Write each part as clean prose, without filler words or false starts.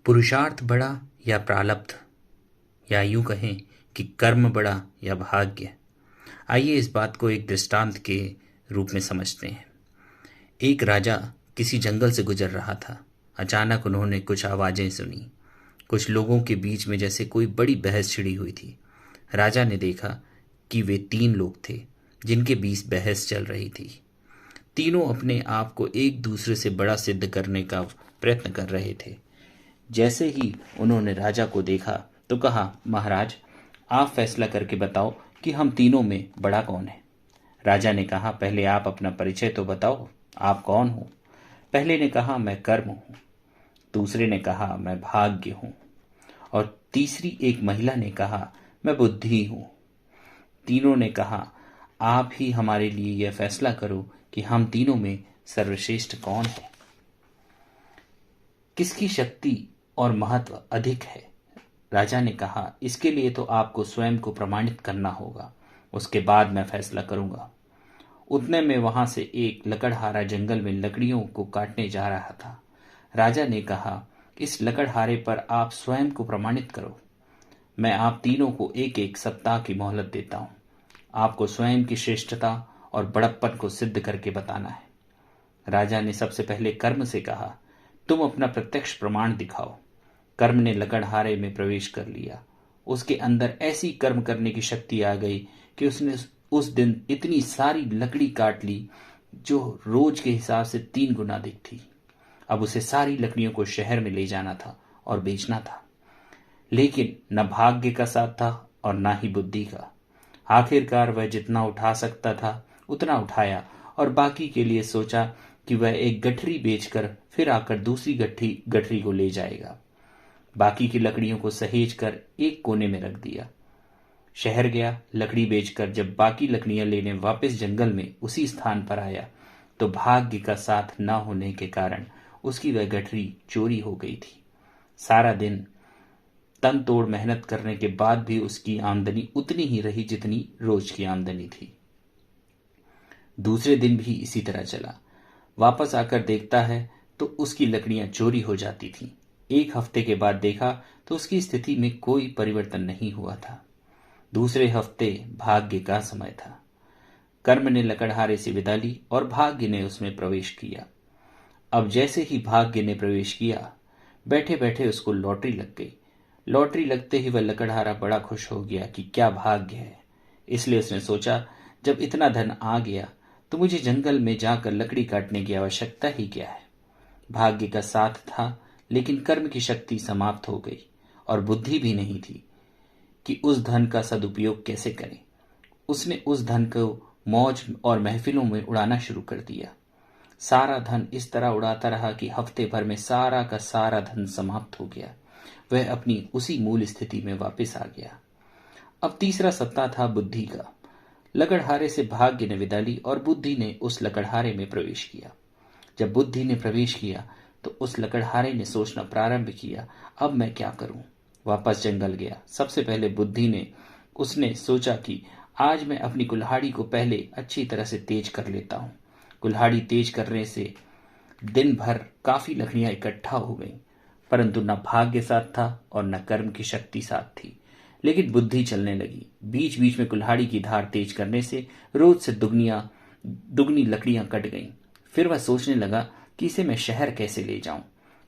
पुरुषार्थ बड़ा या प्रारब्ध, या यूं कहें कि कर्म बड़ा या भाग्य। आइए इस बात को एक दृष्टांत के रूप में समझते हैं। एक राजा किसी जंगल से गुजर रहा था। अचानक उन्होंने कुछ आवाजें सुनी। कुछ लोगों के बीच में जैसे कोई बड़ी बहस छिड़ी हुई थी। राजा ने देखा कि वे 3 लोग थे जिनके बीच बहस चल रही थी। तीनों अपने आप को एक दूसरे से बड़ा सिद्ध करने का प्रयत्न कर रहे थे। जैसे ही उन्होंने राजा को देखा तो कहा, महाराज, आप फैसला करके बताओ कि हम तीनों में बड़ा कौन है। राजा ने कहा, पहले आप अपना परिचय तो बताओ, आप कौन हो। पहले ने कहा, मैं कर्म हूं। दूसरे ने कहा, मैं भाग्य हूं। और तीसरी एक महिला ने कहा, मैं बुद्धि हूं। तीनों ने कहा, आप ही हमारे लिए यह फैसला करो कि हम तीनों में सर्वश्रेष्ठ कौन है, किसकी शक्ति और महत्व अधिक है। राजा ने कहा, इसके लिए तो आपको स्वयं को प्रमाणित करना होगा, उसके बाद मैं फैसला करूंगा। उतने में वहां से एक लकड़हारा जंगल में लकड़ियों को काटने जा रहा था। राजा ने कहा, इस लकड़हारे पर आप स्वयं को प्रमाणित करो। मैं आप तीनों को 1-1 सप्ताह की मोहलत देता हूं। आपको स्वयं की श्रेष्ठता और बड़प्पन को सिद्ध करके बताना है। राजा ने सबसे पहले कर्म से कहा, तुम अपना प्रत्यक्ष प्रमाण दिखाओ। कर्म ने लकड़हारे में प्रवेश कर लिया। उसके अंदर ऐसी कर्म करने की शक्ति आ गई कि उसने उस दिन इतनी सारी लकड़ी काट ली जो रोज के हिसाब से 3 गुना अधिक थी। अब उसे सारी लकड़ियों को शहर में ले जाना था और बेचना था, लेकिन न भाग्य का साथ था और न ही बुद्धि का। आखिरकार वह जितना उठा सकता था उतना उठाया और बाकी के लिए सोचा कि वह एक गठरी बेचकर फिर आकर दूसरी गठरी को ले जाएगा। बाकी की लकड़ियों को सहेज कर एक कोने में रख दिया। शहर गया। लकड़ी बेचकर जब बाकी लकड़ियां लेने वापस जंगल में उसी स्थान पर आया तो भाग्य का साथ न होने के कारण उसकी वह गठरी चोरी हो गई थी। सारा दिन तन तोड़ मेहनत करने के बाद भी उसकी आमदनी उतनी ही रही जितनी रोज की आमदनी थी। दूसरे दिन भी इसी तरह चला। वापस आकर देखता है तो उसकी लकड़ियां चोरी हो जाती थीं। 1 हफ्ते के बाद देखा तो उसकी स्थिति में कोई परिवर्तन नहीं हुआ था। दूसरे हफ्ते भाग्य का समय था। कर्म ने लकड़हारे से विदा ली और भाग्य ने उसमें प्रवेश किया। अब जैसे ही भाग्य ने प्रवेश किया, बैठे बैठे उसको लॉटरी लग गई। लॉटरी लगते ही वह लकड़हारा बड़ा खुश हो गया कि क्या भाग्य है। इसलिए उसने सोचा, जब इतना धन आ गया तो मुझे जंगल में जाकर लकड़ी काटने की आवश्यकता ही क्या है। भाग्य का साथ था, लेकिन कर्म की शक्ति समाप्त हो गई और बुद्धि भी नहीं थी कि उस धन का सदुपयोग कैसे करें। उसने उस धन को मौज और महफिलों में उड़ाना शुरू कर दिया। सारा धन इस तरह उड़ाता रहा कि हफ्ते भर में सारा का सारा धन समाप्त हो गया। वह अपनी उसी मूल स्थिति में वापस आ गया। अब तीसरा सप्ताह था बुद्धि का। लकड़हारे से भाग्य ने विदा ली और बुद्धि ने उस लकड़हारे में प्रवेश किया। जब बुद्धि ने प्रवेश किया तो उस लकड़हारे ने सोचना प्रारंभ किया, अब मैं क्या करूं। वापस जंगल गया। सबसे पहले बुद्धि ने उसने सोचा कि आज मैं अपनी कुल्हाड़ी को पहले अच्छी तरह से तेज कर लेता हूं। कुल्हाड़ी तेज करने से दिन भर काफी लकड़ियां इकट्ठा हो गईं, परंतु न भाग्य साथ था और न कर्म की शक्ति साथ थी। लेकिन बुद्धि चलने लगी। बीच बीच में कुल्हाड़ी की धार तेज करने से रोज से दुगनी लकड़ियां कट गईं। फिर वह सोचने लगा कि इसे मैं शहर कैसे ले जाऊं।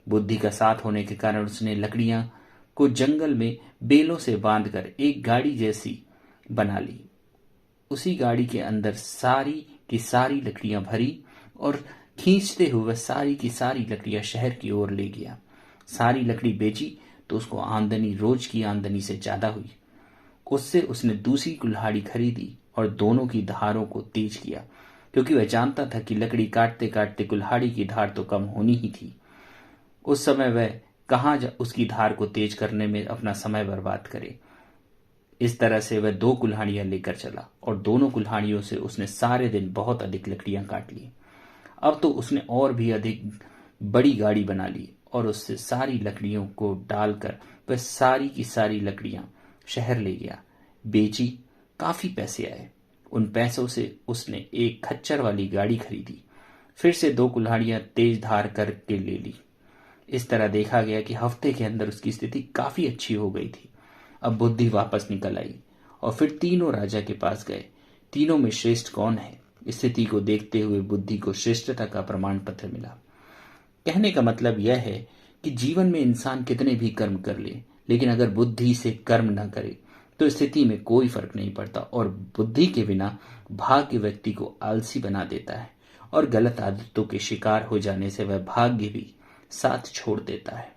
बुद्धि का साथ होने के कारण उसने लकड़ियां को जंगल में बेलों से बांधकर एक गाड़ी जैसी बना ली। उसी गाड़ी के अंदर सारी की सारी लकड़ियां भरी और खींचते हुए सारी की सारी लकड़ियां शहर की ओर ले गया। सारी लकड़ी बेची तो उसको आमदनी रोज की आमदनी से ज्यादा हुई। उससे उसने दूसरी कुल्हाड़ी खरीदी और दोनों की धारों को तेज किया, क्योंकि वह जानता था कि लकड़ी काटते काटते कुल्हाड़ी की धार तो कम होनी ही थी। उस समय वह कहाँ उसकी धार को तेज करने में अपना समय बर्बाद करे। इस तरह से वह 2 कुल्हाड़ियां लेकर चला और दोनों कुल्हाड़ियों से उसने सारे दिन बहुत अधिक लकड़ियां काट ली। अब तो उसने और भी अधिक बड़ी गाड़ी बना ली और उससे सारी लकड़ियों को डालकर वह सारी की सारी लकड़ियां शहर ले गया। बेची, काफी पैसे आए। उन पैसों से उसने एक खच्चर वाली गाड़ी खरीदी। फिर से 2 कुल्हाड़ियां तेज धार करके ले ली। इस तरह देखा गया कि हफ्ते के अंदर उसकी स्थिति काफी अच्छी हो गई थी। अब बुद्धि वापस निकल आई और फिर तीनों राजा के पास गए। तीनों में श्रेष्ठ कौन है? स्थिति को देखते हुए बुद्धि को श्रेष्ठता का प्रमाण पत्र मिला। कहने का मतलब यह है कि जीवन में इंसान कितने भी कर्म कर ले, लेकिन अगर बुद्धि से कर्म न करे तो स्थिति में कोई फर्क नहीं पड़ता और बुद्धि के बिना भाग्य व्यक्ति को आलसी बना देता है और गलत आदतों के शिकार हो जाने से वह भाग्य भी साथ छोड़ देता है।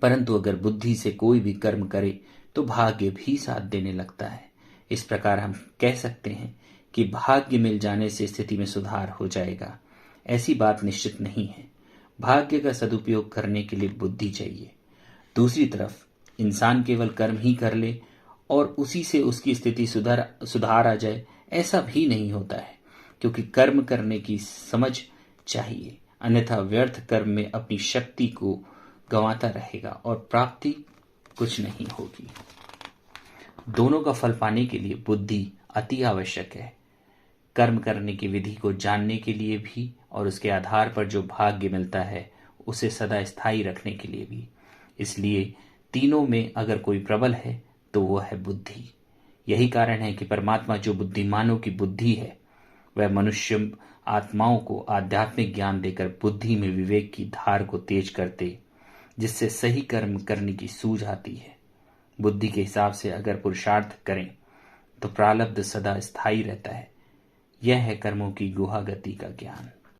परंतु अगर बुद्धि से कोई भी कर्म करे तो भाग्य भी साथ देने लगता है। इस प्रकार हम कह सकते हैं कि भाग्य मिल जाने से स्थिति में सुधार हो जाएगा, ऐसी बात निश्चित नहीं है। भाग्य का सदुपयोग करने के लिए बुद्धि चाहिए। दूसरी तरफ इंसान केवल कर्म ही कर ले और उसी से उसकी स्थिति सुधार आ जाए, ऐसा भी नहीं होता है, क्योंकि कर्म करने की समझ चाहिए, अन्यथा व्यर्थ कर्म में अपनी शक्ति को गंवाता रहेगा और प्राप्ति कुछ नहीं होगी। दोनों का फल पाने के लिए बुद्धि अति आवश्यक है, कर्म करने की विधि को जानने के लिए भी और उसके आधार पर जो भाग्य मिलता है उसे सदा स्थायी रखने के लिए भी। इसलिए तीनों में अगर कोई प्रबल है तो वो है बुद्धि। यही कारण है कि परमात्मा जो बुद्धिमानों की बुद्धि है वह मनुष्य आत्माओं को आध्यात्मिक ज्ञान देकर बुद्धि में विवेक की धार को तेज करते, जिससे सही कर्म करने की सूझ आती है। बुद्धि के हिसाब से अगर पुरुषार्थ करें तो प्रारब्ध सदा स्थायी रहता है। यह है कर्मों की गुहा गति का ज्ञान।